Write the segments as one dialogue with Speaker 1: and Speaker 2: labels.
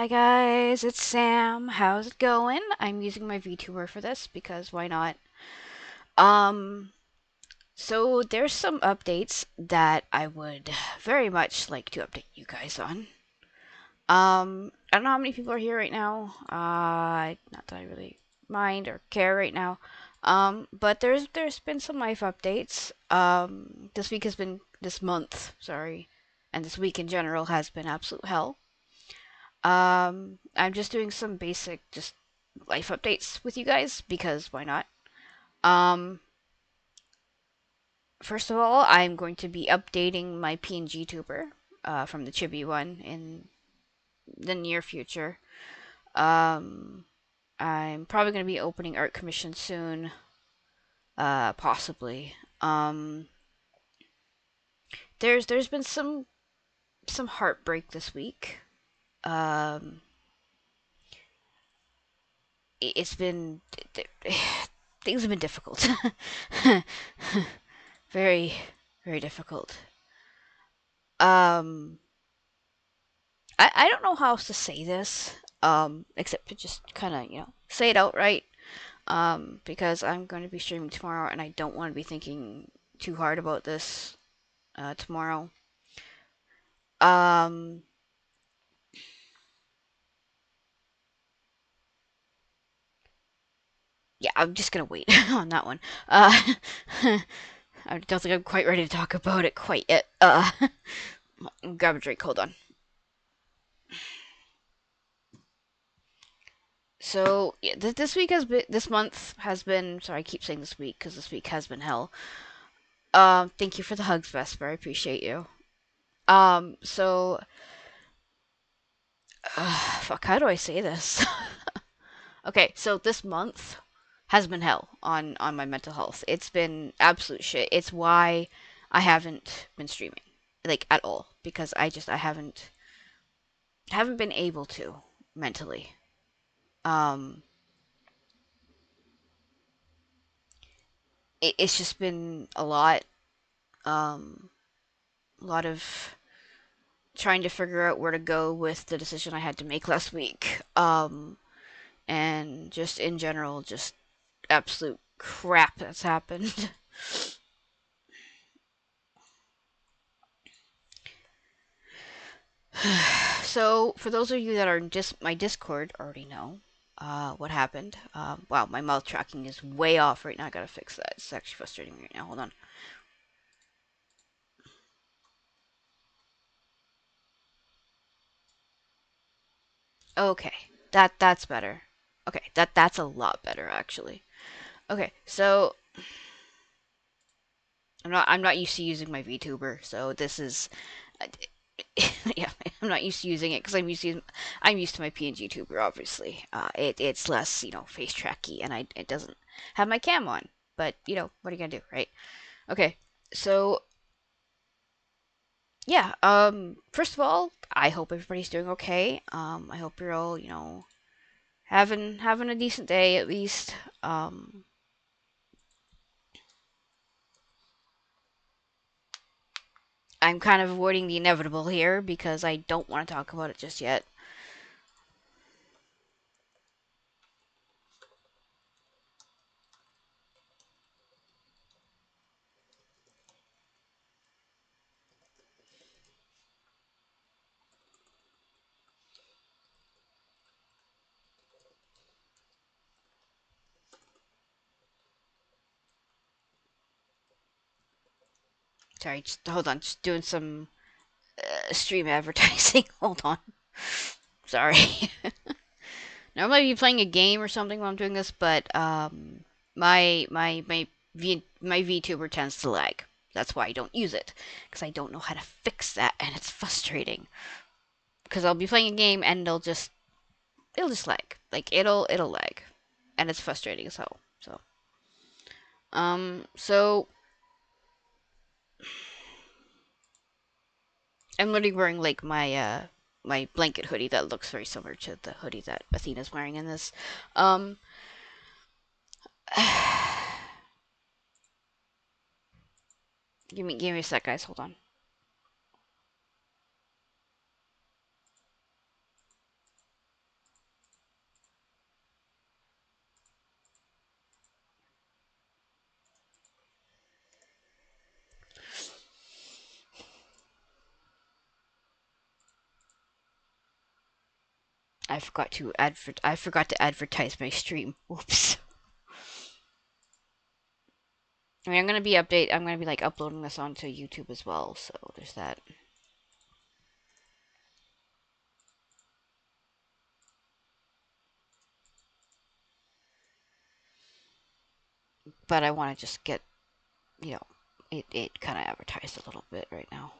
Speaker 1: Hi guys, it's Sam. How's it going? I'm using my VTuber for this because why not? Um, so there's some updates that I would very much like to update you guys on. I don't know how many people are here right now. Not that I really mind or care right now. But there's been some life updates. This month, sorry, and this week in general has been absolute hell. I'm just doing some basic just life updates with you guys because why not? Um, First of all, I'm going to be updating my PNG tuber. from the Chibi one in the near future. Um, I'm probably going to be opening art commission soon, possibly. There's been some heartbreak this week. Um, it's been things have been difficult, very very difficult. Um, I don't know how else to say this, except to just kind of say it outright. Because I'm going to be streaming tomorrow, and I don't want to be thinking too hard about this tomorrow. Um, yeah, I'm just gonna wait on that one. I don't think I'm quite ready to talk about it quite yet. Grab a drink. Hold on. So yeah, this week has been, this month has been. Sorry, I keep saying this week because this week has been hell. Thank you for the hugs, Vesper. I appreciate you. So, fuck. How do I say this? Okay, so this month has been hell on my mental health. It's been absolute shit. It's why I haven't been streaming like at all because I haven't been able to mentally. Um it's just been um a lot of trying to figure out where to go with the decision I had to make last week. And just in general just absolute crap that's happened. So, for those of you that are in my Discord already know what happened. Wow, my mouth tracking is way off right now. I gotta fix that. It's actually frustrating me right now. Hold on. Okay, that's better. Okay, that's a lot better actually. Okay, so I'm not used to using my VTuber, so this is yeah, I'm not used to using it because I'm used to my PNG tuber. Obviously, it's less face tracky, and it doesn't have my cam on. But what are you gonna do, right? Okay, so yeah. First of all, I hope everybody's doing okay. I hope you're all having a decent day at least. I'm kind of avoiding the inevitable here because I don't want to talk about it just yet. Sorry, just hold on. Just doing some stream advertising. Hold on. Sorry. Normally I'd be playing a game or something while I'm doing this, but my VTuber tends to lag. That's why I don't use it because I don't know how to fix that, and it's frustrating. Because I'll be playing a game and it'll just lag. Like it'll lag, and it's frustrating as hell. So I'm literally wearing like my blanket hoodie that looks very similar to the hoodie that Athena's wearing in this. Um, give me a sec, guys. Hold on. I forgot to advertise my stream. Oops. I mean, I'm gonna be like uploading this onto YouTube as well, so there's that. But I want to just get, you know, it kind of advertised a little bit right now.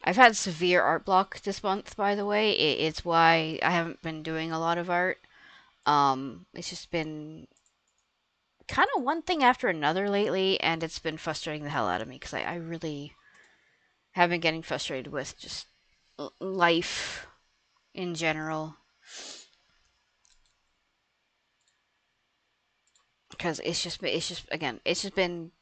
Speaker 1: I've had severe art block this month, by the way. It's why I haven't been doing a lot of art. It's just been kind of one thing after another lately, and it's been frustrating the hell out of me because I really have been getting frustrated with just life in general. Because it's just again, it's just been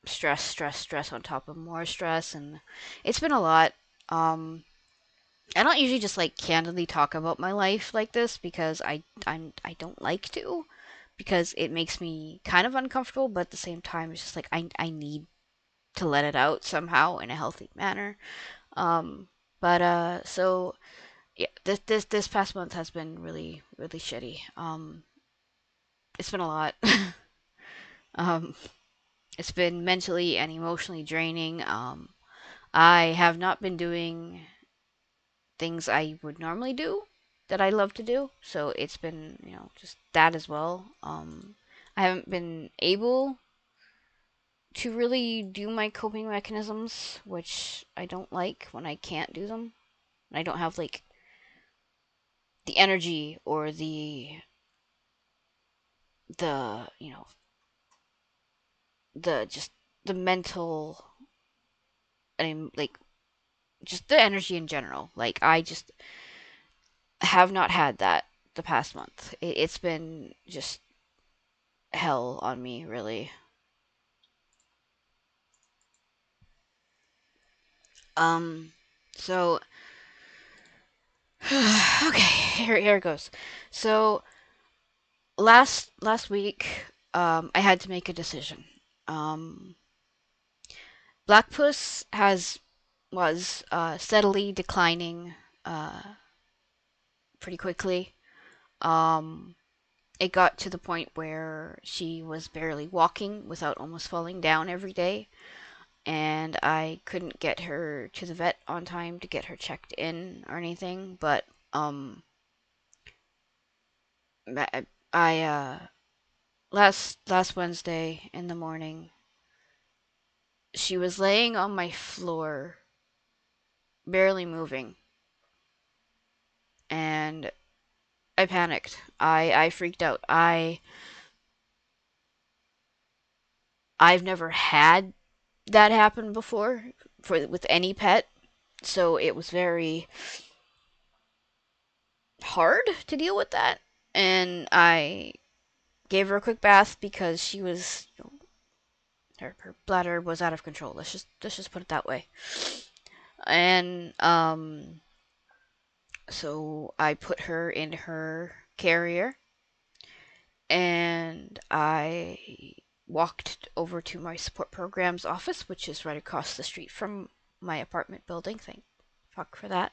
Speaker 1: stress, stress, stress on top of more stress, and it's been a lot. Um, I don't usually just like candidly talk about my life like this because I don't like to because it makes me kind of uncomfortable, but at the same time it's just like I need to let it out somehow in a healthy manner. Um, but so yeah, this past month has been really really shitty. It's been a lot. um, it's been mentally and emotionally draining. I have not been doing things I would normally do that I love to do. So it's been, just that as well. I haven't been able to really do my coping mechanisms, which I don't like when I can't do them. I don't have like the energy or the the just the mental and like just the energy in general. Like I just have not had that the past month. It's been just hell on me, really. Um, so okay, here it goes. So last week, I had to make a decision. Um, Black Puss has was steadily declining pretty quickly. Um, it got to the point where she was barely walking without almost falling down every day, and I couldn't get her to the vet on time to get her checked in or anything. But I last Wednesday in the morning, she was laying on my floor, barely moving, and I panicked. I freaked out. I've never had that happen before for with any pet, so it was very hard to deal with that. And I gave her a quick bath because she was her bladder was out of control. Let's just put it that way. And so I put her in her carrier and I walked over to my support programs office, which is right across the street from my apartment building. Thank fuck for that.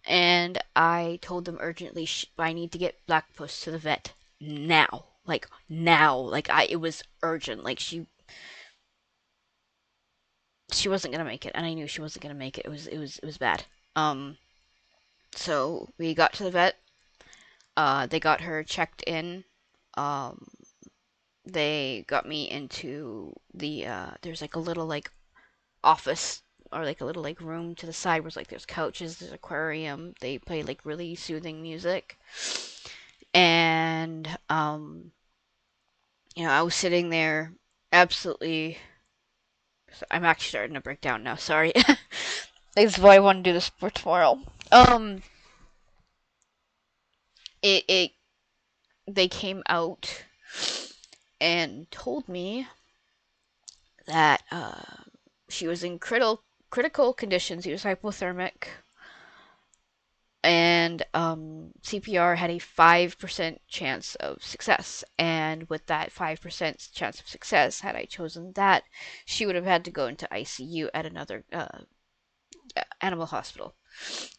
Speaker 1: And I told them urgently, I need to get Black Puss to the vet now. Like now. Like it was urgent. Like she wasn't gonna make it, and I knew she wasn't gonna make it. It was bad. Um, so we got to the vet. They got her checked in. Um, they got me into there's like a little like office or like a little like room to the side where it's like there's couches, there's aquarium. They play like really soothing music, and I was sitting there absolutely. I'm actually starting to break down now. Sorry. This is why I want to do this for tomorrow. Um, it they came out and told me that she was in critical conditions. She was hypothermic, and CPR had a 5% chance of success. And with that 5% chance of success, had I chosen that, she would have had to go into ICU at another animal hospital,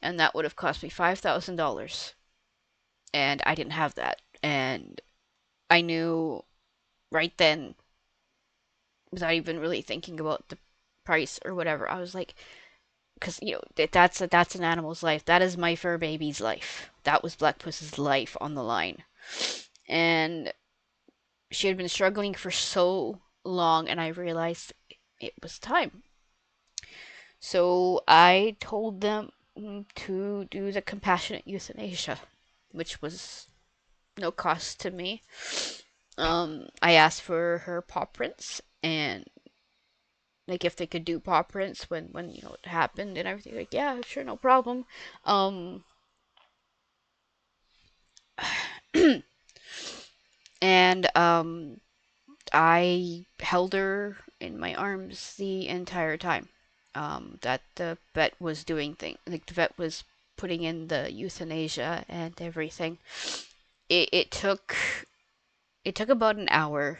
Speaker 1: and that would have cost me $5,000. And I didn't have that, and I knew right then, without even really thinking about the price or whatever. I was like, because that's an animal's life. That is my fur baby's life. That was Black Puss's life on the line, and she had been struggling for so long, and I realized it was time. So I told them to do the compassionate euthanasia, which was no cost to me. I asked for her paw prints and like if they could do paw prints when it happened and everything. Like, yeah, sure, no problem. Um, and I held her in my arms the entire time. That the vet was doing things, like the vet was putting in the euthanasia and everything. It took about an hour,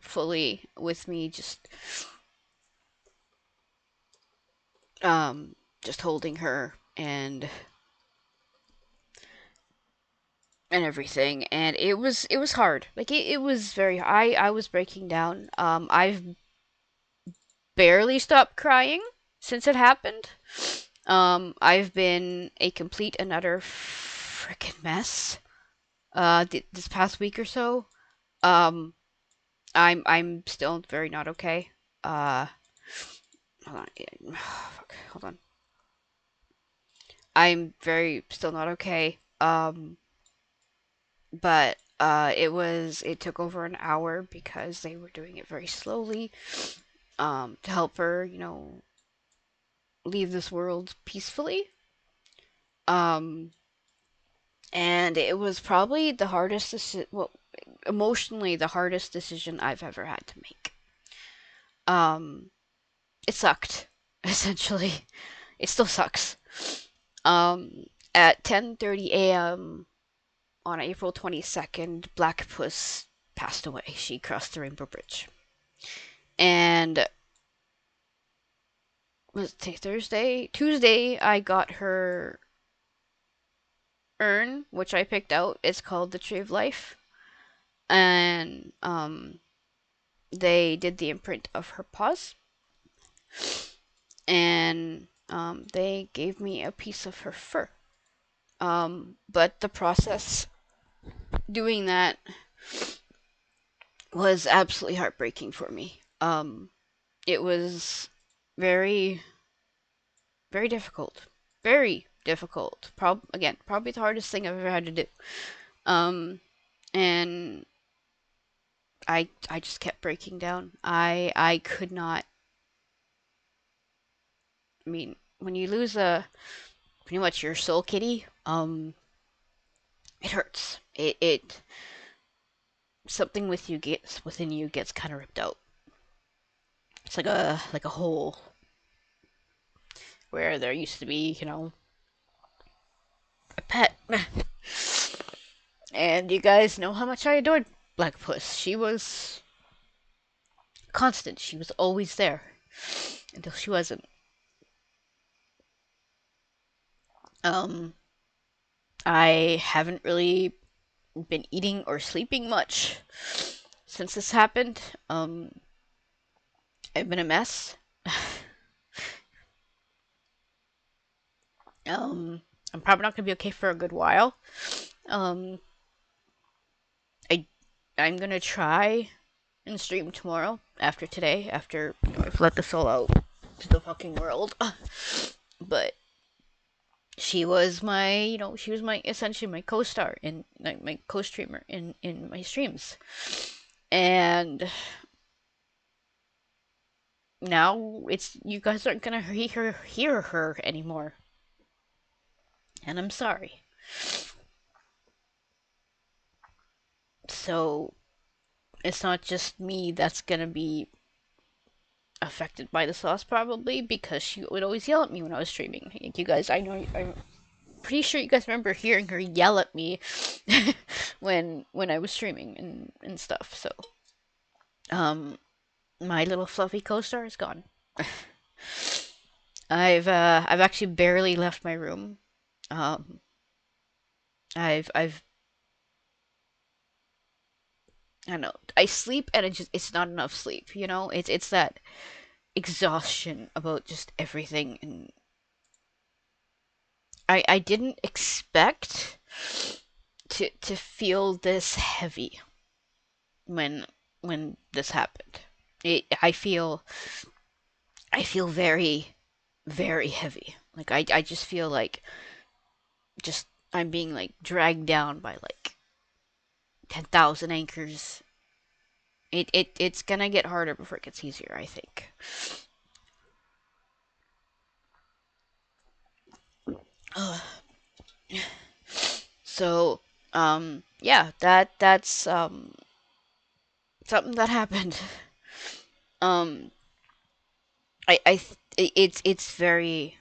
Speaker 1: fully with me um, just holding her and everything, and it was hard. Like it was very. I was breaking down. I've barely stopped crying since it happened. I've been a complete and utter freaking mess. This past week or so. Um, I'm still very not okay. Uh, hold on. Fuck, hold on. I'm very still not okay. But it took over an hour because they were doing it very slowly. To help her, leave this world peacefully. Um, and it was probably the hardest well, emotionally the hardest decision I've ever had to make. Um, it sucked, essentially. It still sucks. At 10:30 a.m. on April 22nd, Black Puss passed away. She crossed the Rainbow Bridge. And was it Thursday? Tuesday, I got her urn, which I picked out. It's called the Tree of Life. And they did the imprint of her paws. And they gave me a piece of her fur. But the process doing that was absolutely heartbreaking for me. It was very, very difficult. Very difficult. Again, probably the hardest thing I've ever had to do. Um, and I just kept breaking down. I could not. I mean, when you lose a pretty much your soul kitty, it hurts. It something within you gets kind of ripped out. It's like a hole where there used to be, a pet. And you guys know how much I adored Black Puss. She was constant. She was always there until she wasn't. Um, I haven't really been eating or sleeping much since this happened. I've been a mess. um, I'm probably not gonna be okay for a good while. Um, I I'm gonna try and stream tomorrow after today, after I've let this all out to the fucking world. But she was my essentially my co-star in like my co-streamer in my streams, and now it's you guys aren't gonna hear her anymore, and I'm sorry. So it's not just me that's gonna be affected by this loss probably because she would always yell at me when I was streaming. Like, you guys, I'm pretty sure you guys remember hearing her yell at me when I was streaming and stuff. So um my little fluffy co-star is gone. I've actually barely left my room. Um I've I don't know. I sleep and it's not enough sleep, you know? It's that exhaustion about just everything, and I didn't expect to feel this heavy when when this happened. I feel very very heavy. Like I just feel like just I'm being like dragged down by like 10,000 anchors. It's gonna get harder before it gets easier, I think. Ugh. So, yeah, that's something that happened. Um, it's very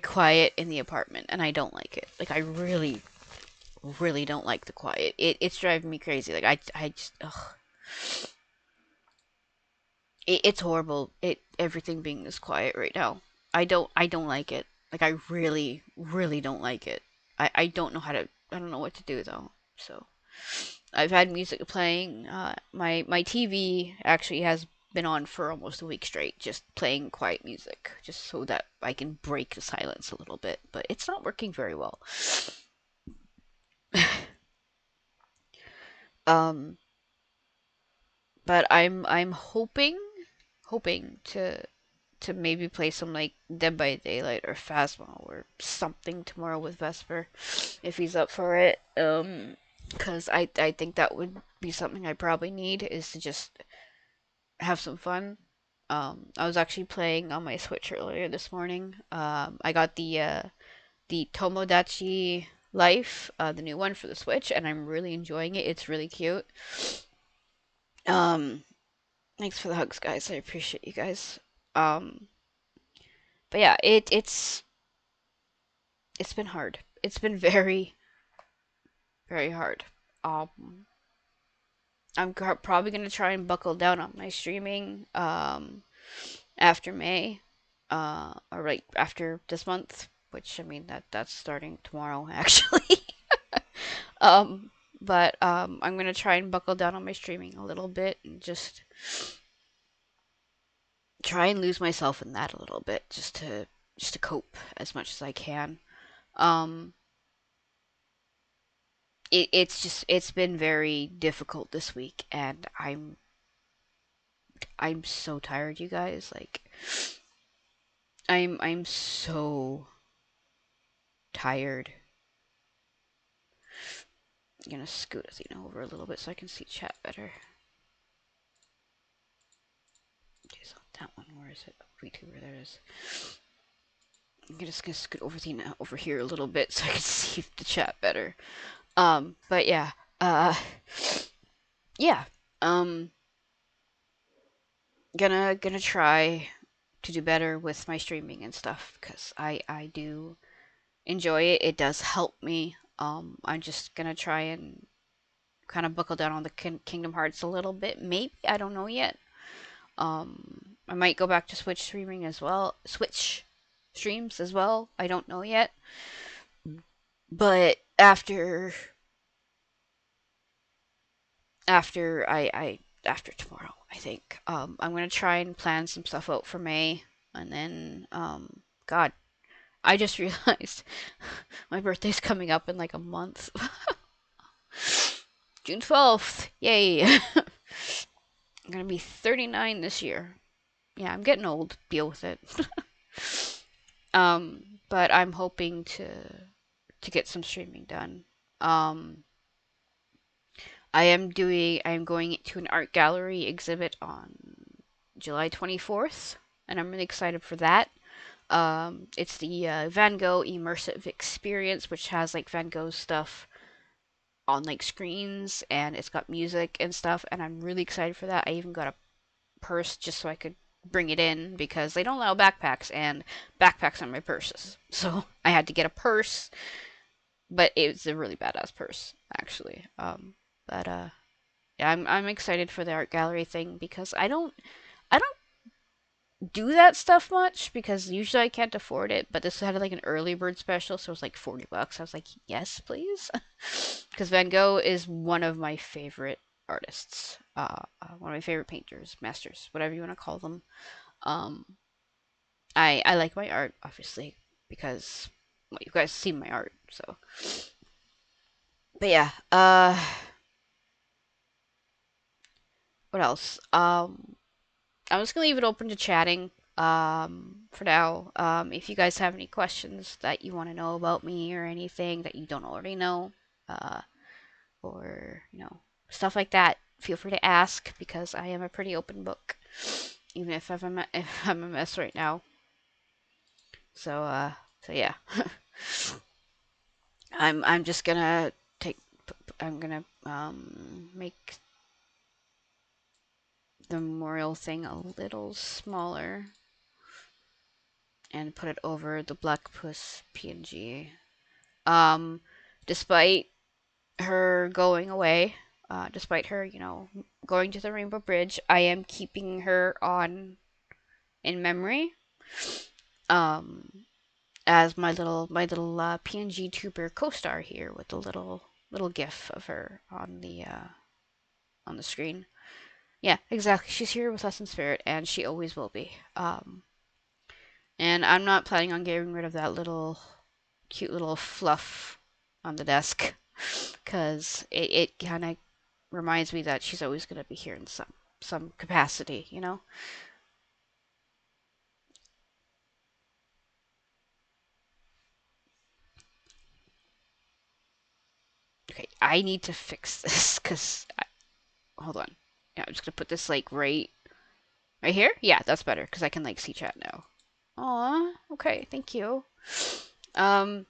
Speaker 1: quiet in the apartment, and I don't like it. Like I really don't like the quiet. It's driving me crazy. Like I just ugh. It's horrible. Everything being this quiet right now. I don't like it. Like I really don't like it. I don't know how to I don't know what to do though. So I've had music playing. My TV actually has been on for almost a week straight, just playing quiet music, just so that I can break the silence a little bit. But it's not working very well. um, but I'm hoping to maybe play some like Dead by Daylight or Phasmo or something tomorrow with Vesper if he's up for it. Cause I think that would be something I probably need is to just have some fun. I was actually playing on my Switch earlier this morning. I got the Tomodachi Life, the new one for the Switch, and I'm really enjoying it. It's really cute. Um, Thanks for the hugs, guys. I appreciate you guys. Um, but yeah, it's been hard. It's been very hard. Um, I'm probably gonna try and buckle down on my streaming after May, or right after this month, which I mean that's starting tomorrow actually. um, but I'm gonna try and buckle down on my streaming a little bit and just try and lose myself in that a little bit, just to cope as much as I can. Um, it's been very difficult this week, and I'm so tired, you guys. Like I'm so tired. I'm gonna scoot Athena over a little bit so I can see chat better. Okay, so that one, where is it? VTuber, there it is. I'm just gonna scoot over Athena over here a little bit so I can see the chat better. But yeah, uh, yeah, um, gonna try to do better with my streaming and stuff because I do enjoy it. It does help me. I'm just gonna try and kind of buckle down on the Kingdom Hearts a little bit. Maybe I don't know yet. I might go back to Switch streaming as well. Switch streams as well. I don't know yet. But after tomorrow, I think I'm gonna try and plan some stuff out for May, and then God, I just realized my birthday's coming up in like a month. June 12th. Yay. I'm gonna be 39 this year. Yeah, I'm getting old. Deal with it. But I'm hoping to get some streaming done. Um, I'm going to an art gallery exhibit on July 24th, and I'm really excited for that. It's the Van Gogh immersive experience, which has like Van Gogh stuff on like screens, and it's got music and stuff, and I'm really excited for that. I even got a purse just so I could bring it in because they don't allow backpacks, and backpacks are my purses. So I had to get a purse, but it's a really badass purse actually. But yeah, I'm excited for the art gallery thing because I don't do that stuff much because usually I can't afford it. But this had like an early bird special, so it was like $40. I was like, yes, please, because Van Gogh is one of my favorite artists, one of my favorite painters, masters, whatever you want to call them. Um, I like my art obviously because well, you guys see my art, so. But yeah, what else? I'm just gonna leave it open to chatting. For now, if you guys have any questions that you want to know about me or anything that you don't already know, uh, or stuff like that, feel free to ask because I am a pretty open book, even if I'm a mess right now. So yeah, I'm just gonna take I'm gonna make the memorial thing a little smaller and put it over the Black Puss PNG. Um, despite her going away, despite her, going to the Rainbow Bridge, I am keeping her on in memory. Um, as my little PNG tuber co-star here with the little gif of her on the screen. Yeah, exactly. She's here with us in spirit, and she always will be. And I'm not planning on getting rid of that little cute little fluff on the desk, because it kind of reminds me that she's always going to be here in some capacity, you know? Okay, I need to fix this, because... Hold on. Yeah, I'm just going to put this, like, right here? Yeah, that's better, because I can, like, see chat now. Aw, okay, thank you. Um,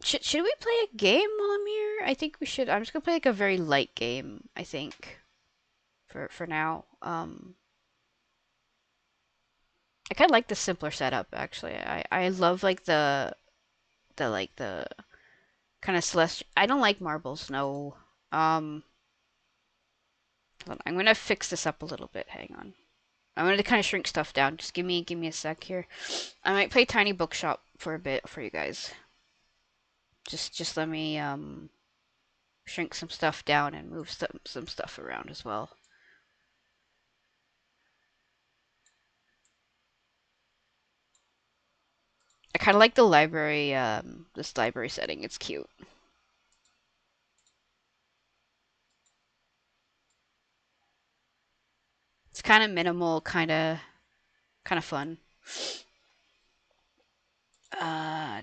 Speaker 1: should we play a game while I'm here? I think we should. I'm just gonna play, like, a very light game, I think, for now. I kind of like the simpler setup, actually. I love, like, the kind of celestial. I don't like marbles, no. Um, Hold on, I'm gonna fix this up a little bit. Hang on. I'm gonna kind of shrink stuff down. Just give me a sec here. I might play Tiny Bookshop for a bit for you guys. Just let me shrink some stuff down and move some stuff around as well. I kind of like the library, this library setting. It's cute. It's kind of minimal, kind of fun.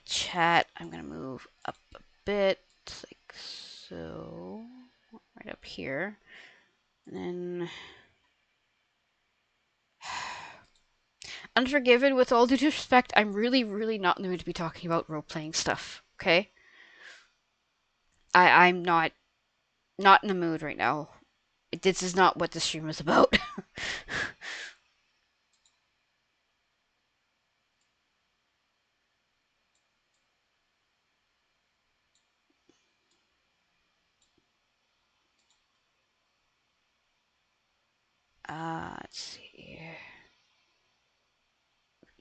Speaker 1: Chat. I'm gonna move up a bit, like so, right up here, and then Unforgiven. With all due respect, I'm really, really not in the mood to be talking about role playing stuff. Okay, I'm not in the mood right now. This is not what the stream is about. Let's see.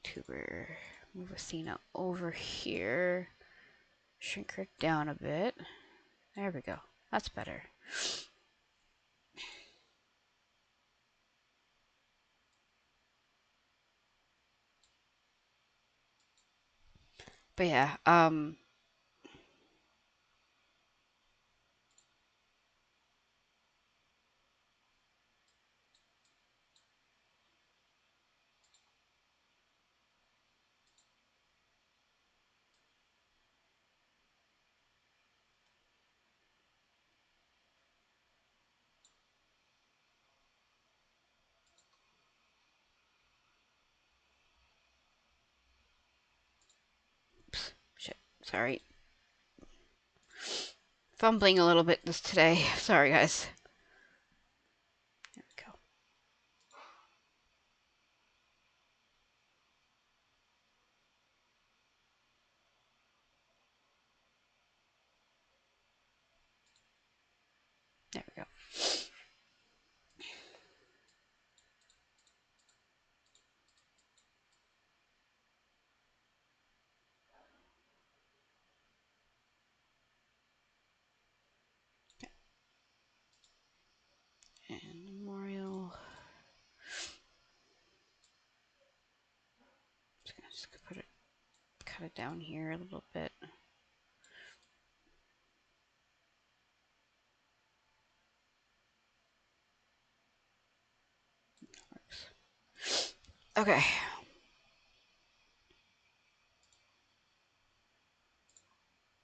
Speaker 1: YouTuber. Move Athena over here. Shrink her down a bit. There we go. That's better. But yeah, shit. Sorry. Fumbling a little bit this today. Sorry, guys. There we go. There we go. And memorial. Just gonna put it, cut it down here a little bit. Works. Okay.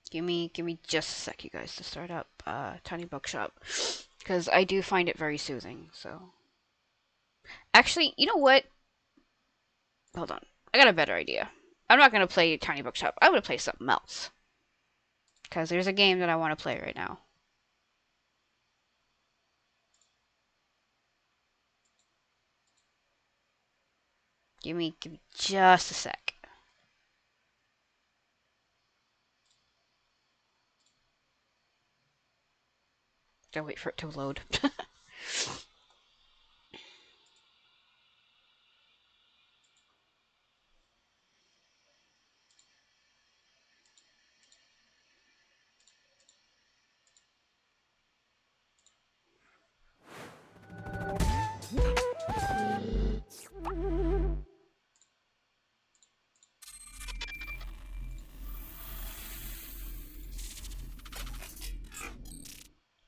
Speaker 1: Give me just a sec, you guys, to start up Tiny Bookshop, because I do find it very soothing. So, actually, you know what? Hold on, I got a better idea. I'm not gonna play Tiny Bookshop. I'm gonna play something else, because there's a game that I want to play right now. Give me just a sec. Gotta wait for it to load.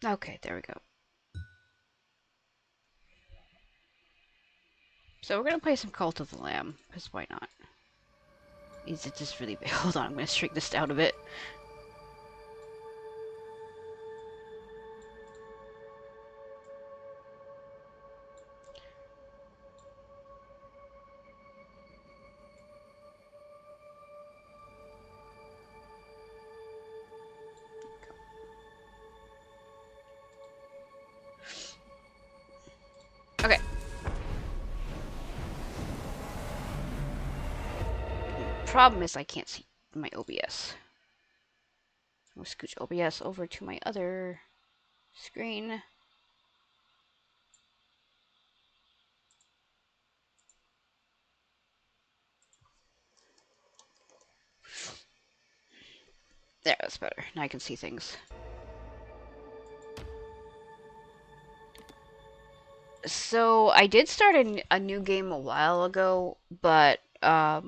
Speaker 1: Okay, there we go. So we're gonna play some Cult of the Lamb, because why not? Is it just really big? Hold on, I'm gonna shrink this down a bit. Okay. Problem is I can't see my OBS. I'm gonna scooch OBS over to my other screen. There, that's better. Now I can see things. So I did start a new game a while ago, but I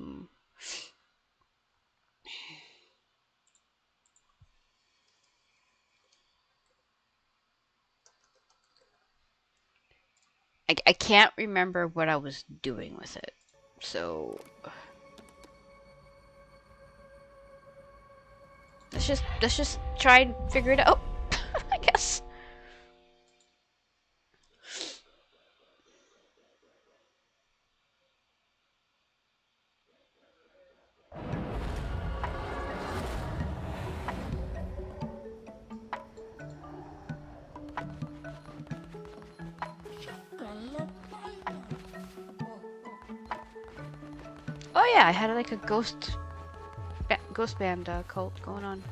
Speaker 1: can't remember what I was doing with it. So let's just try and figure it out. I guess. Oh yeah, I had like a ghost band cult going on.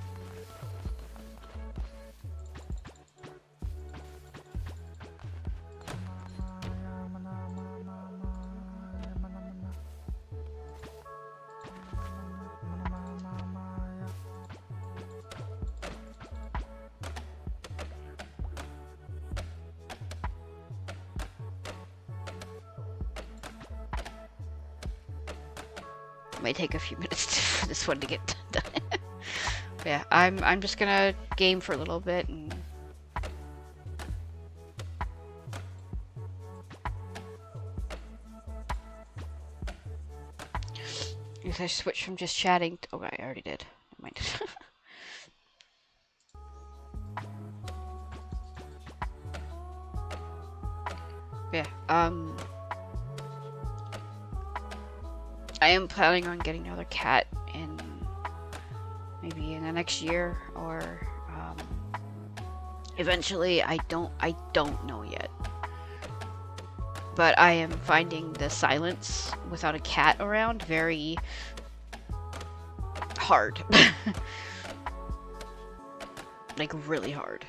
Speaker 1: Might take a few minutes for this one to get done. Yeah, I'm just gonna game for a little bit and if I switch from just chatting to, oh, I already did. I might. Yeah, I am planning on getting another cat in maybe in the next year or eventually. I don't know yet. But I am finding the silence without a cat around very hard. Like really hard.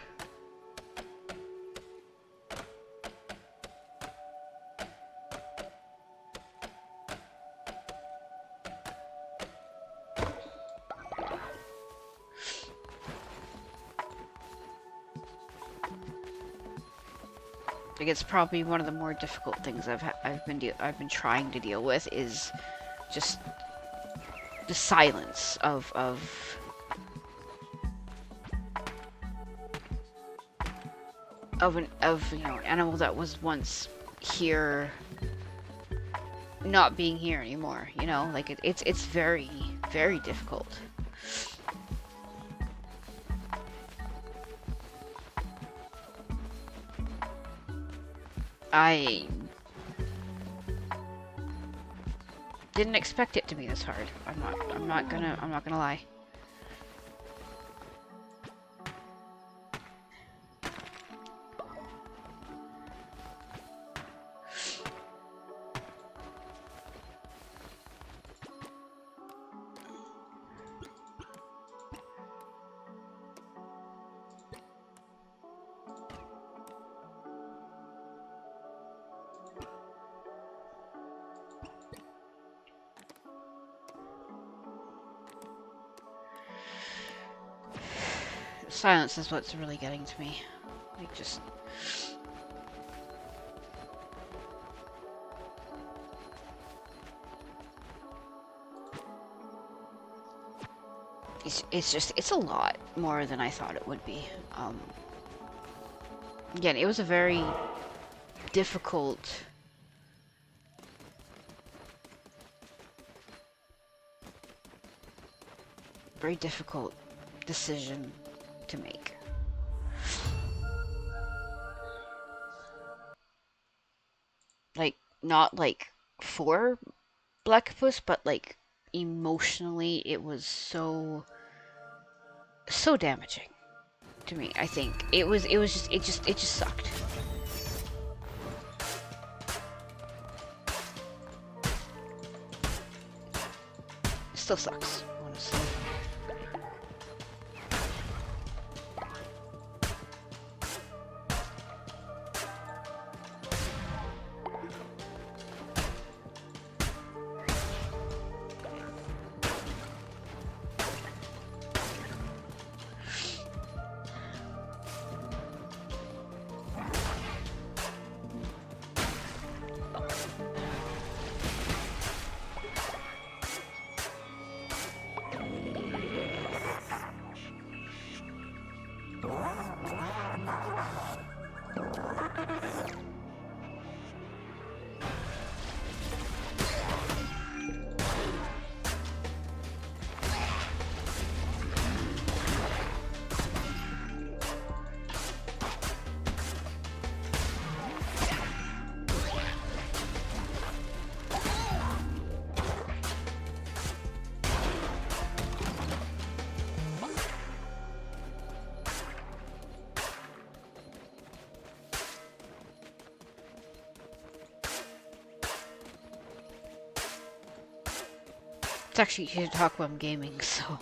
Speaker 1: Like it's probably one of the more difficult things I've been trying to deal with is just the silence of an animal that was once here not being here anymore, you know? Like, it's very, very difficult. I didn't expect it to be this hard. I'm not gonna lie. Silence is what's really getting to me. Like, just... it's a lot more than I thought it would be. Again, it was a very difficult... very difficult decision to make. Like, not like for Blackpuss, but like emotionally it was so damaging to me. I think it just sucked. It still sucks, honestly. It's actually here to talk about gaming, so...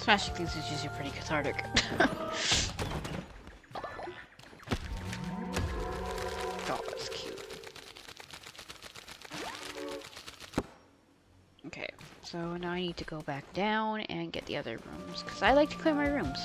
Speaker 1: Smashing things is usually pretty cathartic. Oh, that's cute. Okay, so now I need to go back down and get the other rooms, because I like to clear my rooms.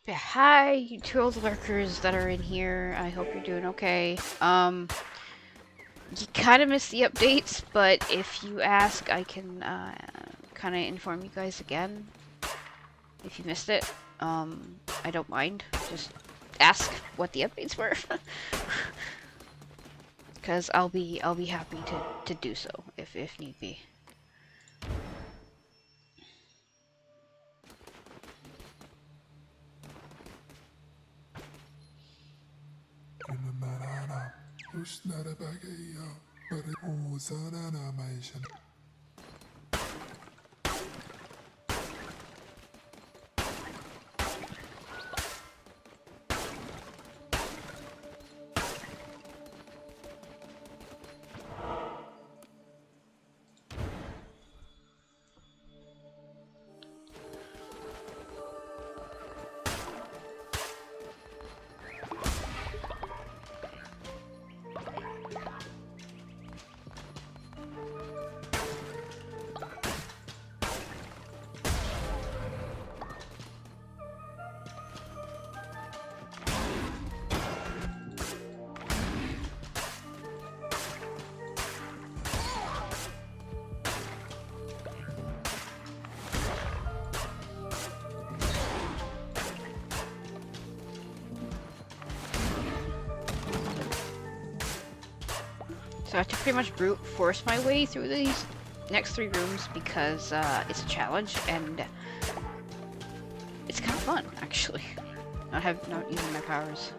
Speaker 1: Yeah, hi, you trolls lurkers that are in here. I hope you're doing okay. You kind of missed the updates, but if you ask, I can kind of inform you guys again. If you missed it, I don't mind. Just ask what the updates were, because I'll be happy to do so if need be. So I have to pretty much brute force my way through these next 3 rooms because it's a challenge and it's kind of fun actually. Not using my powers.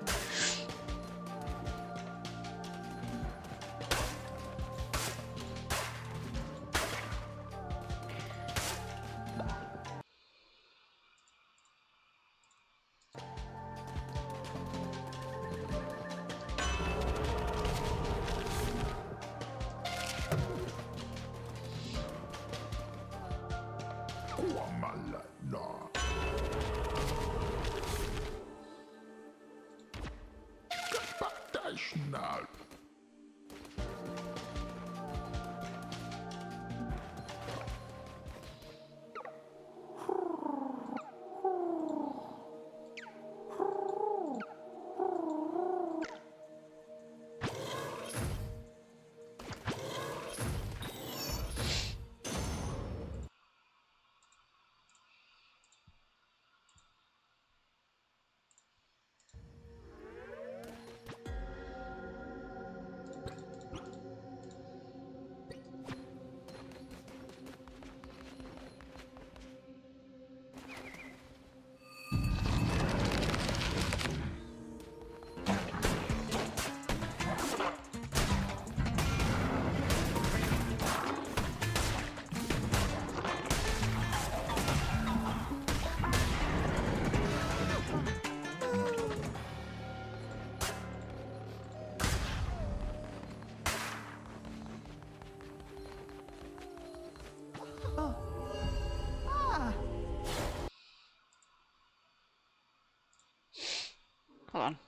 Speaker 1: Hold on.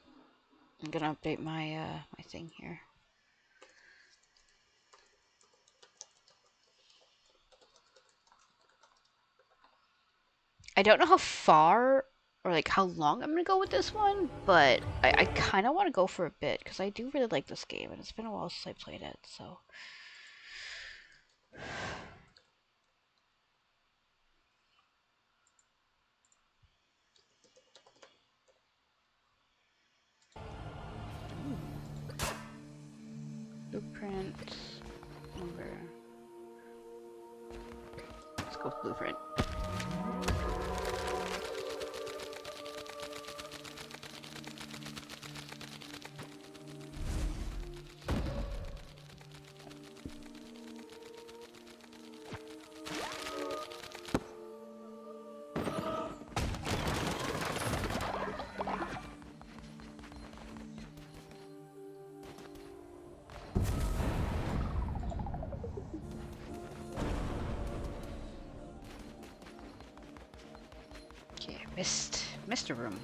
Speaker 1: I'm gonna update my my thing here. I don't know how far or like how long I'm gonna go with this one, but I kind of want to go for a bit because I do really like this game and it's been a while since I played it. So blueprint number. Let's go with blueprint. Okay, missed a room.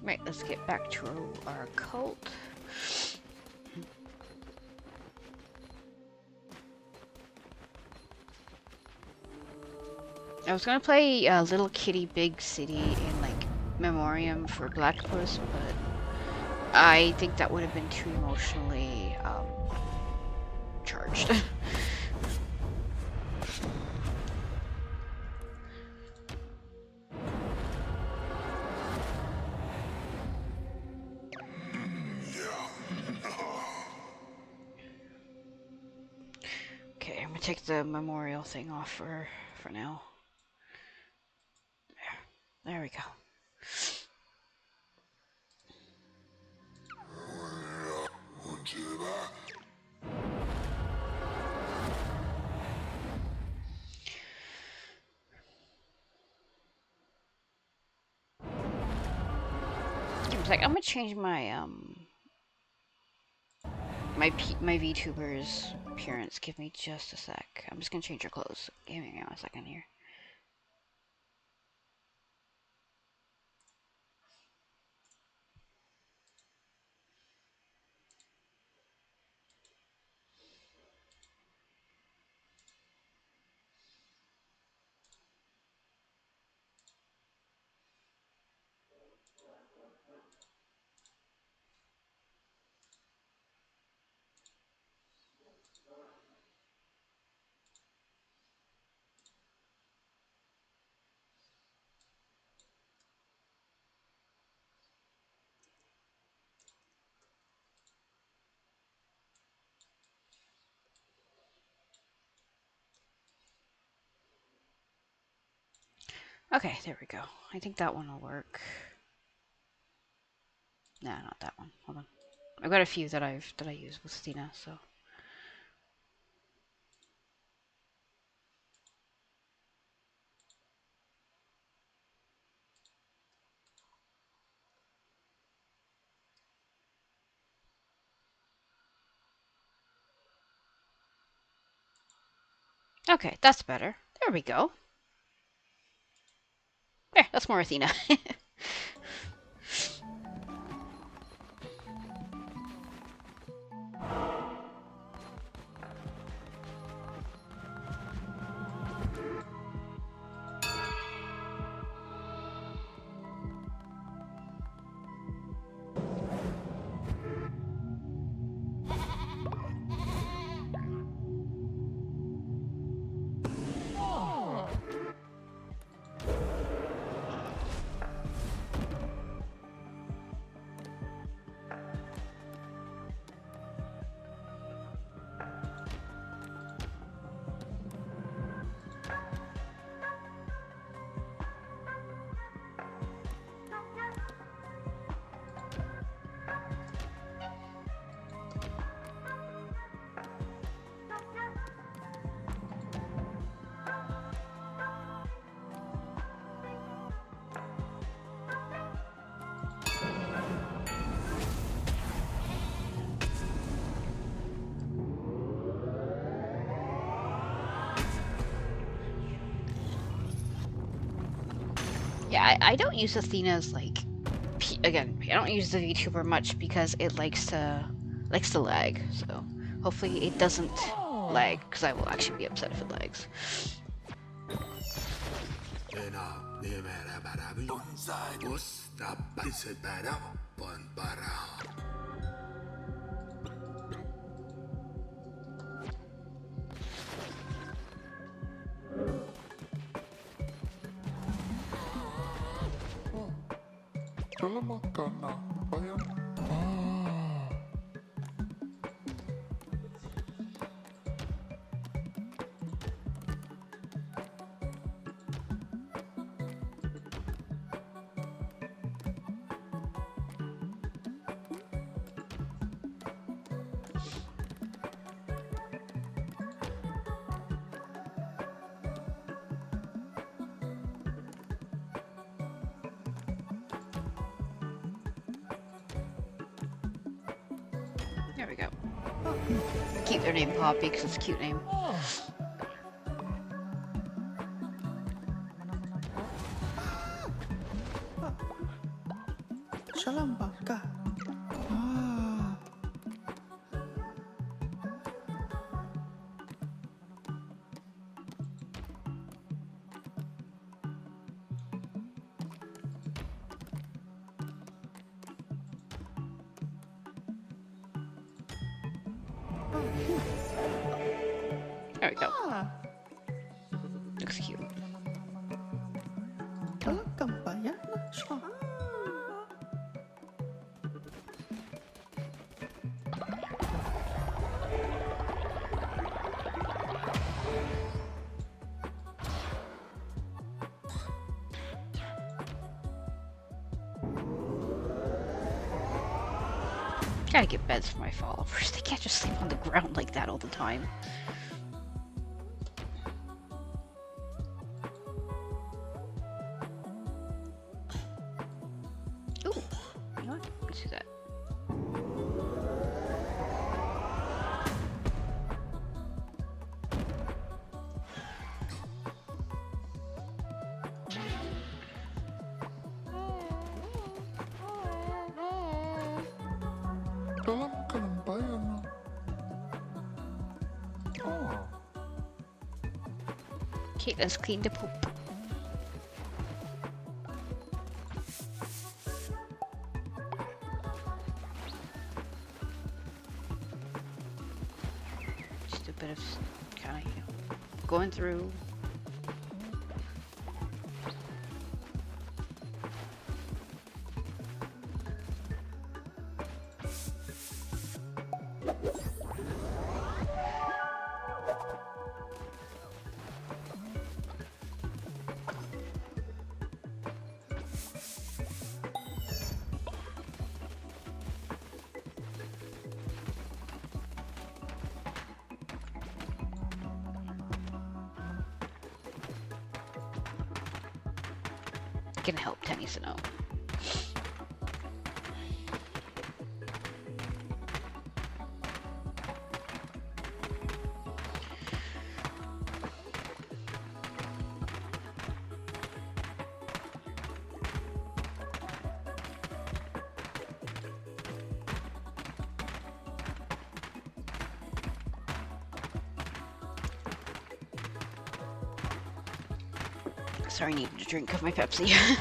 Speaker 1: Right, let's get back to our cult. I was gonna play Little Kitty Big City in like Memoriam for Blackpuss, but I think that would have been too emotionally charged. Okay, I'm gonna take the memorial thing off for now. There we go. Like, I'm gonna change my my VTuber's appearance. Give me just a sec. I'm just gonna change your clothes. Give me a second here. Okay, there we go. I think that one will work. Nah, not that one. Hold on. I've got a few that I use with Stina, so. Okay, that's better. There we go. There, that's more Athena. Yeah, I don't use Athena's like again. I don't use the VTuber much because it likes to lag. So hopefully it doesn't lag because I will actually be upset if it lags. There we go. Keep their name Poppy because it's a cute name. There we go. Looks cute. Gotta get beds for my followers. They can't just sleep on the ground like that all the time. Ooh, you know what? Let's do that. Okay, let's clean the poop. Just a bit of kind of, you know, going through. Can help Tennyson out. Sorry, I needed a drink of my Pepsi.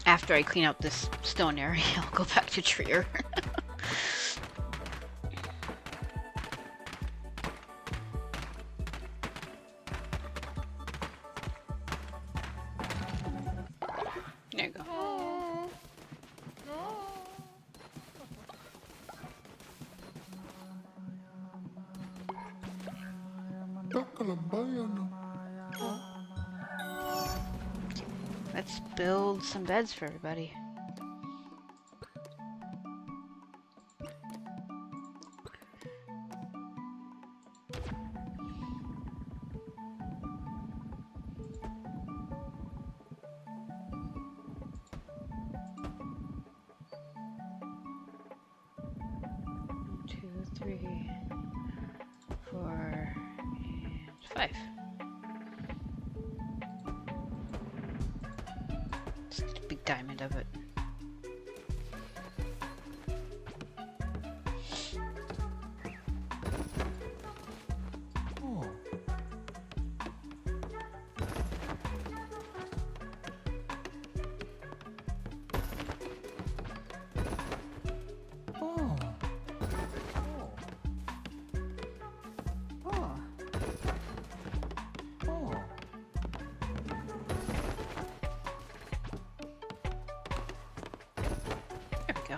Speaker 1: After I clean out this stone area, I'll go back to Trier. Let's build some beds for everybody. Three, 4, and 5. Let's get a big diamond of it. There we go.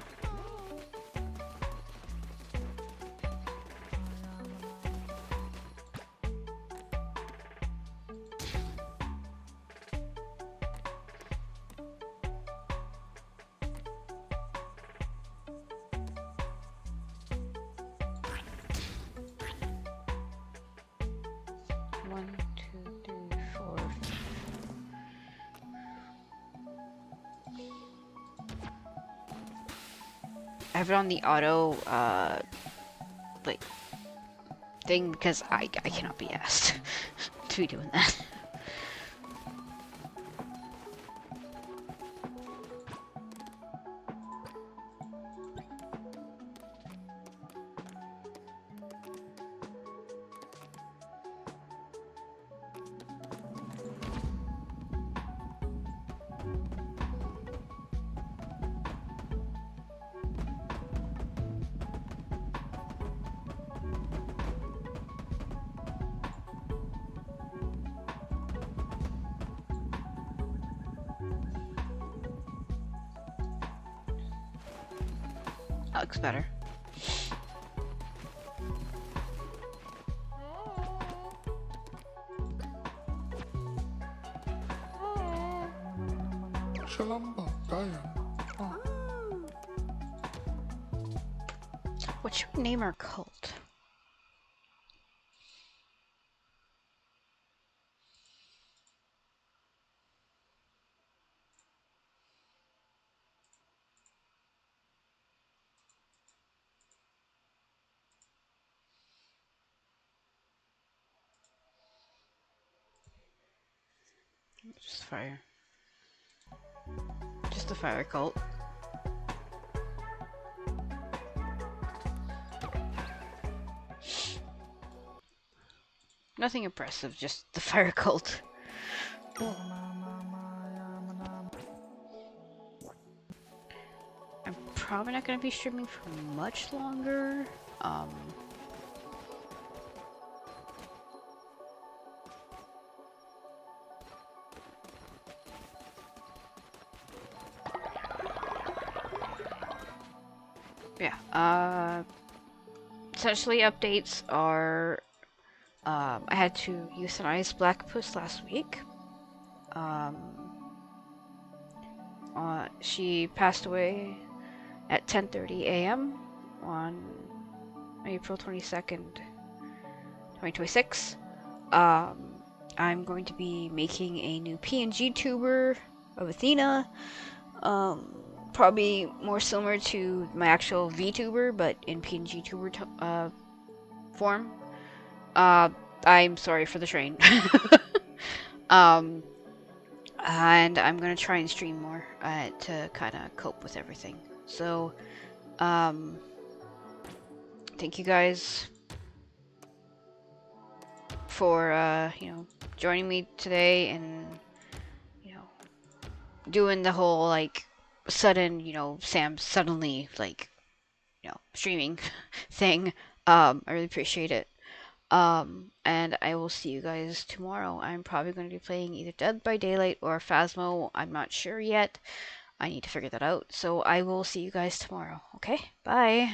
Speaker 1: One, two, three, four. I have it on the auto, like, thing because I cannot be asked to be doing that. That looks better. What should we name our cult? Just fire. Just the fire cult. Nothing impressive, just the fire cult. I'm probably not going to be streaming for much longer. Yeah, essentially updates are, I had to euthanize Blackpuss last week. She passed away at 10:30 a.m. on April 22nd, 2026. I'm going to be making a new PNG tuber of Athena. Probably more similar to my actual VTuber, but in PNG tuber form. I'm sorry for the train. And I'm gonna try and stream more to kind of cope with everything. So, thank you guys for joining me today and doing the whole like sudden Sam suddenly like streaming thing. I really appreciate it. And I will see you guys tomorrow. I'm probably going to be playing either Dead by Daylight or Phasmo. I'm not sure yet. I need to figure that out. So I will see you guys tomorrow. Okay? Bye.